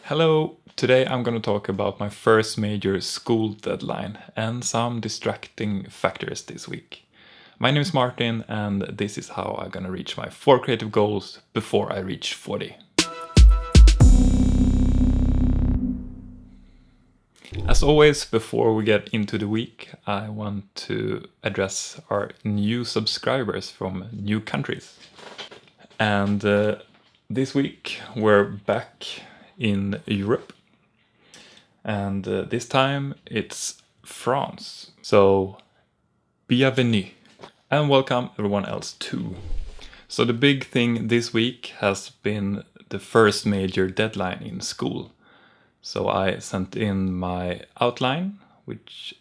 Hello, today I'm going to talk about my first major school deadline and some distracting factors this week. My name is Martin and this is how I'm going to reach my 4 creative goals before I reach 40. As always, before we get into the week, I want to address our new subscribers from new countries. And this week we're back in Europe, and this time it's France. So, bienvenue, and welcome everyone else too. So the big thing this week has been the first major deadline in school. So I sent in my outline, which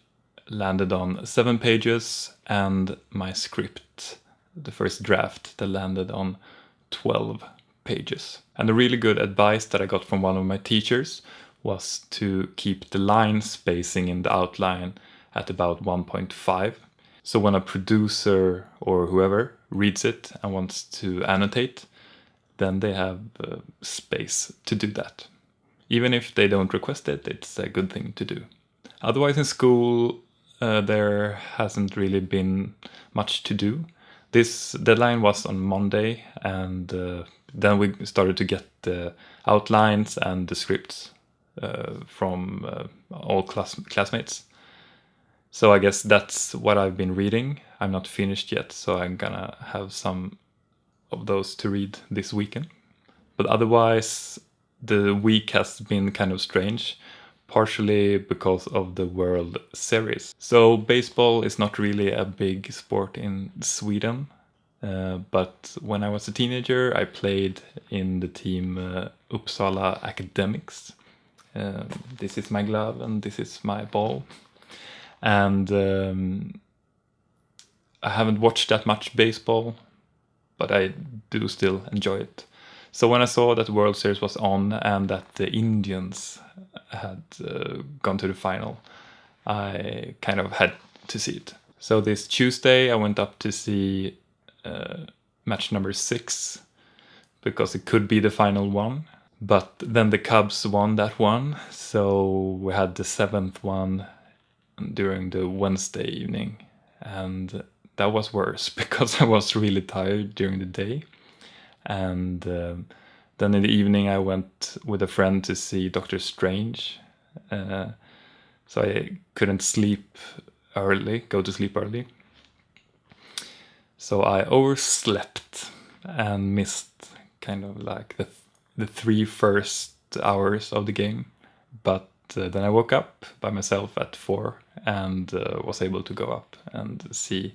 landed on 7 pages, and my script, the first draft, that landed on 12 pages. And the really good advice that I got from one of my teachers was to keep the line spacing in the outline at about 1.5. So when a producer or whoever reads it and wants to annotate, then they have space to do that. Even if they don't request it, it's a good thing to do. Otherwise in school, there hasn't really been much to do. This deadline was on Monday, and then we started to get the outlines and the scripts from all classmates. So I guess that's what I've been reading. I'm not finished yet, so I'm gonna have some of those to read this weekend. But otherwise, the week has been kind of strange, partially because of the World Series. So baseball is not really a big sport in Sweden, but when I was a teenager I played in the team Uppsala Academics. This is my glove and this is my ball. And I haven't watched that much baseball, but I do still enjoy it. So when I saw that World Series was on and that the Indians had gone to the final, I kind of had to see it. So this Tuesday I went up to see match number 6 because it could be the final one. But then the Cubs won that one, so we had the 7th one during the Wednesday evening. And that was worse because I was really tired during the day. And then in the evening I went with a friend to see Doctor Strange. So I couldn't go to sleep early. So I overslept and missed kind of like the 3 first hours of the game. But then I woke up by myself at 4 and was able to go up and see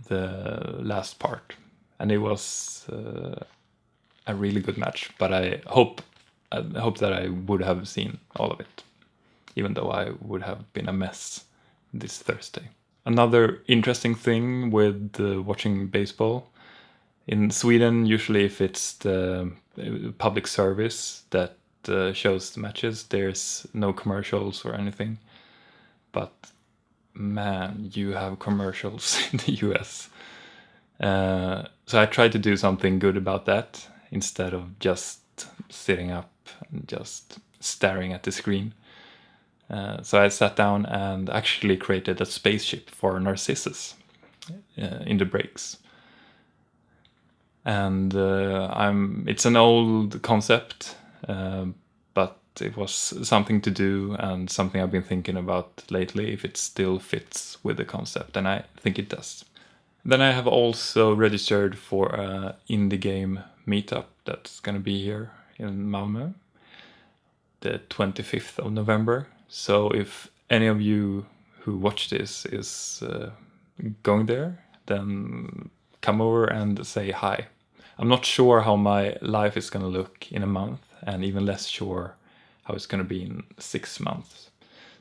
the last part. And it was a really good match, but I hope that I would have seen all of it, even though I would have been a mess this Thursday. Another interesting thing with watching baseball, in Sweden, usually if it's the public service that shows the matches, there's no commercials or anything. But man, you have commercials in the US. So I tried to do something good about that instead of just sitting up and just staring at the screen. So I sat down and actually created a spaceship for Narcissus in the breaks. And it's an old concept, but it was something to do and something I've been thinking about lately, if it still fits with the concept, and I think it does. Then I have also registered for an indie game meetup that's going to be here in Malmö, the 25th of November. So if any of you who watch this is going there, then come over and say hi. I'm not sure how my life is going to look in a month, and even less sure how it's going to be in 6 months.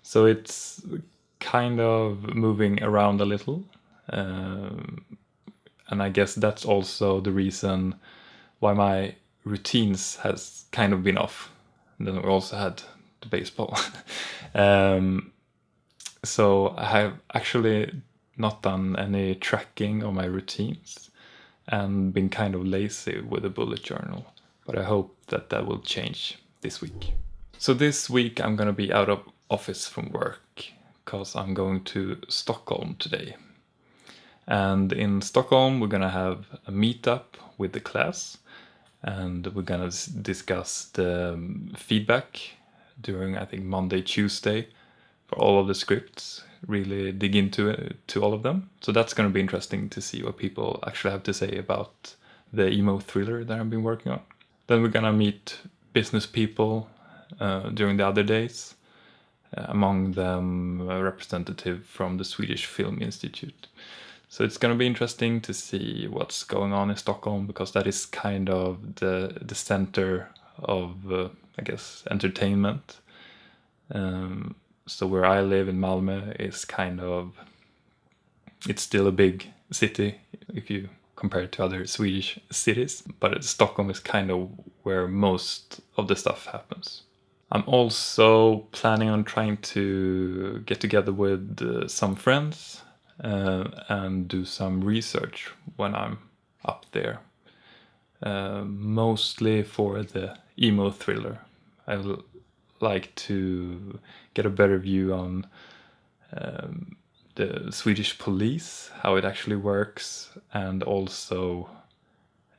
So it's kind of moving around a little. And I guess that's also the reason why my routines has kind of been off. And then we also had the baseball. So I have actually not done any tracking of my routines and been kind of lazy with a bullet journal. But I hope that will change this week. So this week I'm gonna be out of office from work because I'm going to Stockholm today. And in Stockholm we're gonna have a meetup with the class, and we're gonna discuss the feedback during, I think, Monday, Tuesday for all of the scripts, really dig into it, to all of them. So that's gonna be interesting to see what people actually have to say about the Emo-thriller that I've been working on. Then we're gonna meet business people during the other days, among them a representative from the Swedish Film Institute. So it's going to be interesting to see what's going on in Stockholm, because that is kind of the center of, I guess, entertainment. So where I live in Malmö is kind of, it's still a big city if you compare it to other Swedish cities, but Stockholm is kind of where most of the stuff happens. I'm also planning on trying to get together with some friends and do some research when I'm up there. Mostly for the Emo-thriller. I would like to get a better view on the Swedish police, how it actually works, and also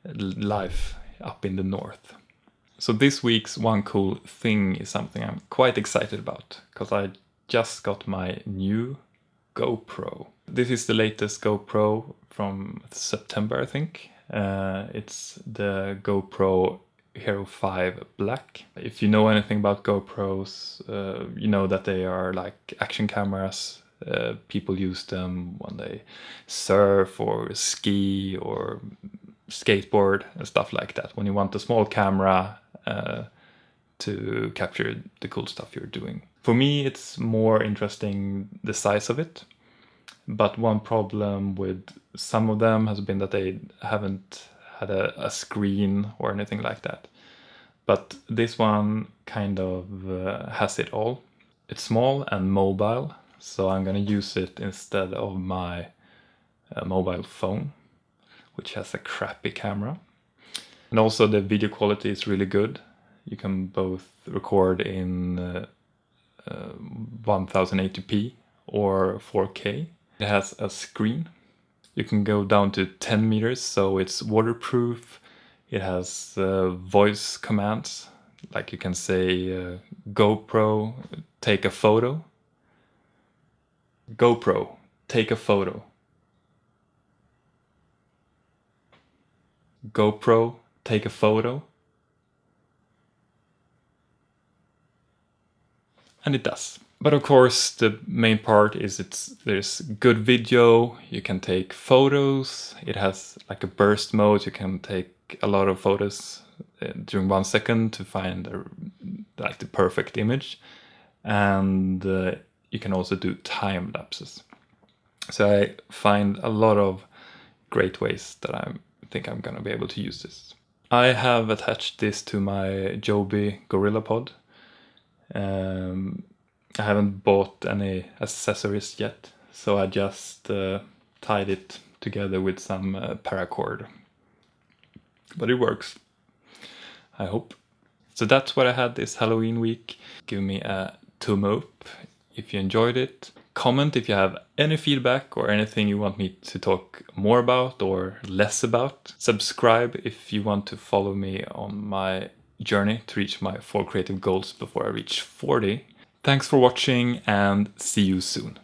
life up in the north. So this week's one cool thing is something I'm quite excited about, because I just got my new GoPro. This is the latest GoPro from September, I think. It's the GoPro Hero 5 Black. If you know anything about GoPros, you know that they are like action cameras. People use them when they surf or ski or skateboard and stuff like that, when you want a small camera to capture the cool stuff you're doing. For me, it's more interesting the size of it, but one problem with some of them has been that they haven't had a screen or anything like that. But this one kind of has it all. It's small and mobile, so I'm gonna use it instead of my mobile phone, which has a crappy camera. And also the video quality is really good. You can both record in 1080p or 4K. It has a screen. You can go down to 10 meters, so it's waterproof. It has voice commands, like you can say GoPro, take a photo. GoPro, take a photo. GoPro, take a photo. And it does. But of course, the main part is there's good video, you can take photos, it has like a burst mode, you can take a lot of photos during 1 second to find like the perfect image. And you can also do time lapses. So I find a lot of great ways that I think I'm gonna be able to use this. I have attached this to my Joby GorillaPod. I haven't bought any accessories yet, so I just tied it together with some paracord. But it works, I hope. So that's what I had this Halloween week. Give me a thumb up if you enjoyed it. Comment if you have any feedback or anything you want me to talk more about or less about. Subscribe if you want to follow me on my journey to reach my 4 creative goals before I reach 40. Thanks for watching and see you soon.